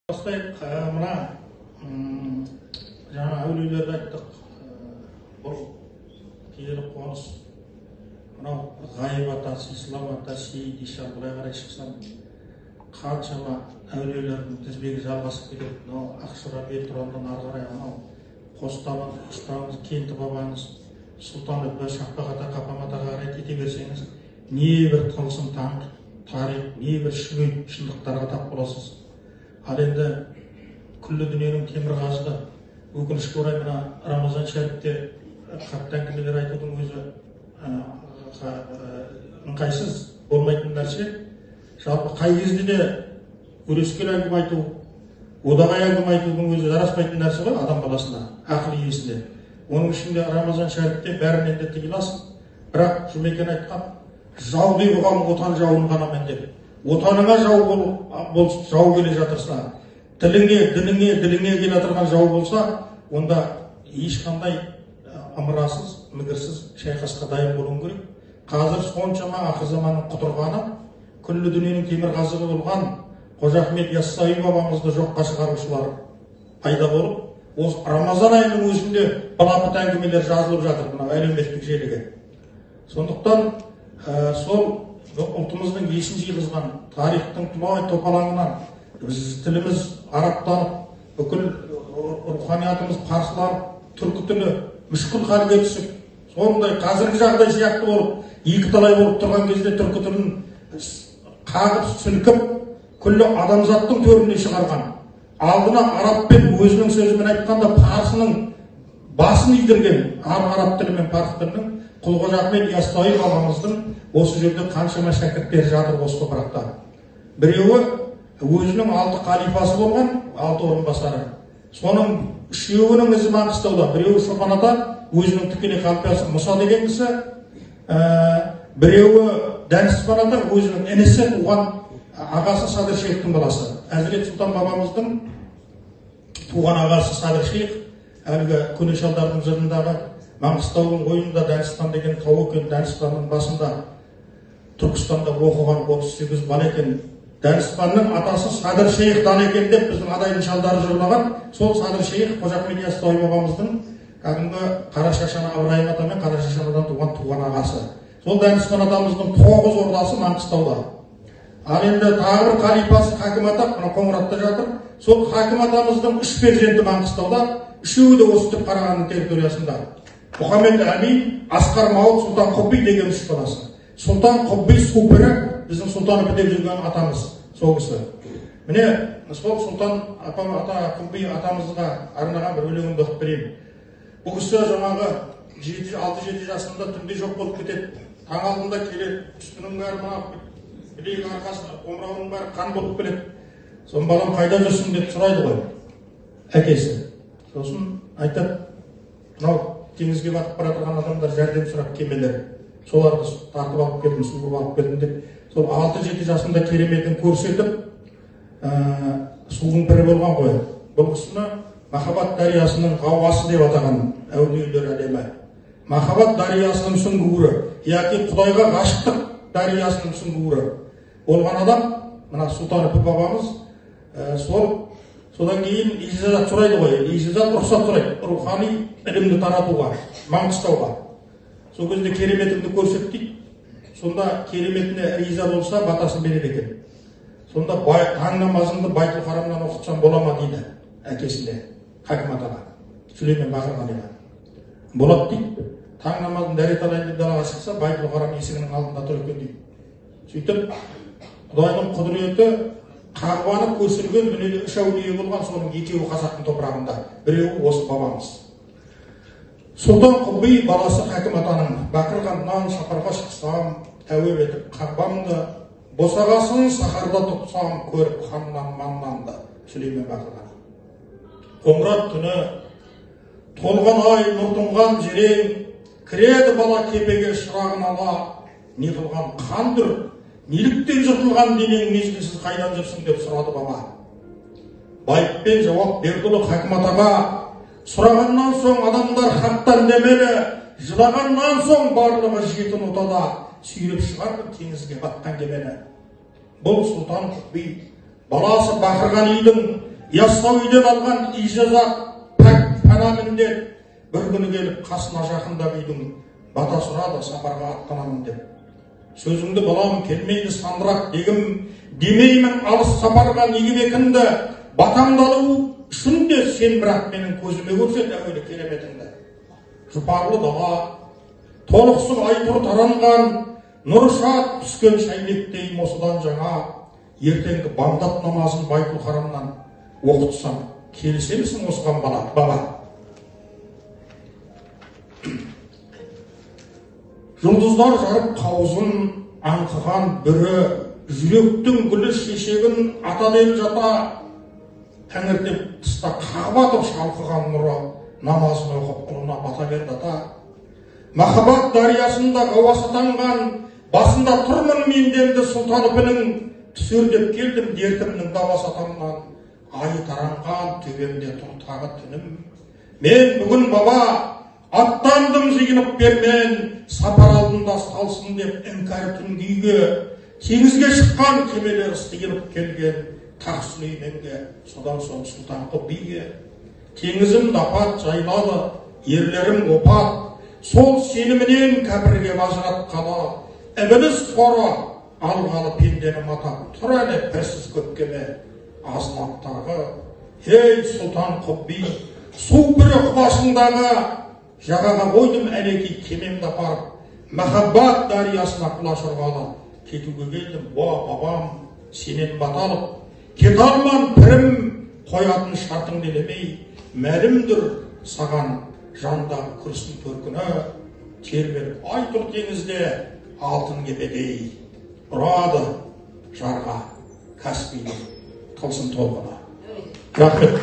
Бастайық, мына жаңа әулиелерді айттық. Бұл киелі қоныс, мынау ғайып атасы, ислам атасы, сейіт иша, былай қарай шықсам қаншама әулиелердің тізбегі жалғасып кетеді. Мынау Ақшұра Тұрандан ары қарай анау Қостамын, ұстамыз, Кенті бабаңыз, Сұлтан Өтпе, Шақпақ ата, Қапам атаға қарай кете берсеңіз, не бір тылсым тарих, не бір шындықтарға тап боласыз. Ал енді күллі дүниенің темірқазығы, өкінішке орай мына Рамазан шәріпте қатты әңгімелер айтудың өзі ыңғайсыз болмайтын нәрсе. Жалпы қай кезде де өрескел әңгіме айту, одағай әңгіме айтудың өзі жараспайтын нәрсе ғой адам баласына, ақыл иесіне. Оның ішінде Рамазан шәріпте бәрінен де тыйыласың. Бірақ Жұмекен айтқан, жау деп оған отан жауын ғана міндет. Отаныңа жау келе жатырса, тіліңе келе жатырған жау болса, онда ешқандай ымырасыз, мігірсіз шайқасқа дайын болуың керек. Қазір соншама ақыр заманның құтырғаны, күллі дүниенің темірқазығы болған Қожа Ахмет Яссауи бабамызды жоққа шығарушылар пайда болып, осы Рамазан айының өзінде балапыт әңгімелер жазылып жатыр мынау әлеуметтік желіге. Сондықтан сол ұлтымыздың есін жиғызған тарихтың тұлғай топалаңынан біз тіліміз арабтанып, бүкіл руханиятымыз парсыланып, түркі тілі мүшкіл халге түсіп, сондай қазіргі жағдай сияқты болып, екі талай болып тұрған кезде түркі тілін қағып, сілкіп, күллі адамзаттың төріне шығарған. Алдына арабпен өзінің сөзімен айтқанда парсының басын идірген, араб тілі мен парсы тілінің Қожа Ахмет Яссауи бабамыздың осы жерде қаншама шәкірттері жатыр осы топырақта. Біреуі өзінің 6 қалифасы болған, 6 орынбасары. Соның үшеуінің ізі Маңғыстауда. Біреуі Шопан ата, өзінің тікелей қалипасы Мұса деген кісі. Біреуі Дәністан ата, өзінің інісі, туған ағасы Садыр Шейхтің баласы. Әзірет Сұлтан бабамыздың туған ағасы Садыр Шейх, әлгі көне шалдардың жырындағы Маңғыстаудың ойында Дәністан деген тау екен, Дәністанның басында Түркістанда оқыған 38 бала екен. Дәністанның атасы Садыр Шейхтан екен деп біздің адайдың шалдары жырлаған. Сол Садыр Шейх Қожа Ахмет Яссауи бабамыздың кәдімгі Қара Шашан Ыбырайым ата мен Қара Шашанадан туған ағасы. Сол Дәністан атамыздың 9 ордасы Маңғыстауда. Ал енді тағы бір қалипасы Хакім ата Қоңыратта жатыр. Сол Хакім атамыздың 3 перзенті Маңғыстауда, үшеуі де осы түп Қарағанды территориясында. Мұхаммед Әмин, Асқар Мауд, Сұлтан Құбби деген 3 баласы. Сұлтан Құбби супері біздің Сұлтан деп жүрген атамыз, сол кісі. Міне, сол Сұлтан Құбби атамызға арнаған бір өлеңімді оқып берейін. Бұл кісі жаңағы 6-7 жасында түнде жоқ болып кетеді. Таң алдында келеді, үстінің бәрі мына білек арқасы, омырауының бәрі қан болып келеді. Сосын балам қайда жүрсің деп сұрайды ғой әкесі. Сосын айтады, мынау теңізге батып бара жатқан адамдар жәрдем сұрап кемелер. Соларды тартып алып келдім, суырып алып келдім деп. Сол 6-7 жасында кереметін көрсетіп, судың пірі болған ғой. Бұл кісіні Махаббат дариясының ғауасы деп атаған әулиелер әлемі. Махаббат дариясының сүңгуірі, яки Құдайға ғашықтық дариясының сүңгуірі болған адам, мына Сұлтан Өтпе бабамыз, содан кейін ижазат сұрайды ғой, ижазат рұқсат сұрайды, рухани ілімді таратуға, Маңғыстауға. Сол кезде кереметімді көрсет дейді. Сонда кереметіне риза болса, батасын береді екен. Сонда таң намазыңды Байтул Харамнан оқытсам бола ма дейді әкесіне, Хакім атаға, Сүлеймен Бақырғалиға. Болады дейді. Таң намазын дәрет алайын деп далаға шықса, Байтул Харам есігінің алдында тұр екен дейді. Сөйтіп, Құдайдың құдіреті Қағбаны көшірген дүниеде 3 әулие болған, соның 2-еуі қазақтың топырағында, 1-еуі осы бабамыз. Сұлтан Құбби баласы Хакім атаның Бақырғаннан сапарға шықсам, тәуеп етіп Қағбамды, босағасын сахарда тұтсам, көріп ханнан маңнанды, Сүлеймен Бақырған. Қоңырат түні, толған ай нұр тұнған жерең, кіреді бала кепеге шырағын ала, не қылған қандыр, неліктен жыртылған денең мезгілсіз қайдан жүрсің деп сұрады бала. Байыппен жауап берді Хакім атаға, сұрағаннан соң адамдар хаттан демелі, жылағаннан соң барлығы жетін отада, сүйреп шығарды теңізге батқан кемені. Бұл Сұлтан Құбби баласы Бақырғалидың яссауиден алған ижазат пәк пана міндет бір күні келіп қасына жақындап үйдің бата сұрады, сапарға аттанамын деп. Сөзіңді балам келмейді сандырақ дегім, демеймін алыс сапарға неге бекінді, батамды алу үшін де сен бірақ менің көзіме көрсет әуелі кереметіңді. Жұпарлы дала, толықсып айтыр таранған, нұр шат түскен шайнектей осыдан жаңа, ертеңгі бамдат намазын Байтул Харамнан оқытсам, келісемісің осыған бала? Жұлдыздар жарып қауызын аңқыған бүрі, жүректің гүлі шешегін атаден жата, тәңіртеп тыста қағбатып шалқыған нұры, намазын оқып ұлына бата берді ата. Махаббат дариясында қауасы танған, басында тұрмын менденді сұлтан үпінің, түсер деп келдім дертімнің давасы атамнан, айы таранған төбемде тұр тағы түнім. Мен бүгін баба аттандым жиынып бермен, сапар алдында салсын деп іңкәр түн күйге, теңізге шыққан кемелер ыстиынып келген тақ Сүлейменге, содан соң сұлтан қып биге. Теңізім апат жайлады, ерлерім опат, сол сенімінен кәпірге ажыратқалы, ібіліс торы алғалы пендені матап, тұр әлі бірсіз көпкеме азаматтағы. Ей сұлтан қып би, су бірі құлашындағы, жағаға қойдым әлекей кемемді апарып, махаббат дариясына құлаш ұрғалы, кетуге келдім, бабам, сенен баталып, кет алман пірім, қоятын шартыңды елемей, мәлімдір саған жандағы күрсін төркіні, тербеліп айтыр теңізде алтын кепедей, ұрады жарға Каспийдің тылсым толқыны. Рахмет.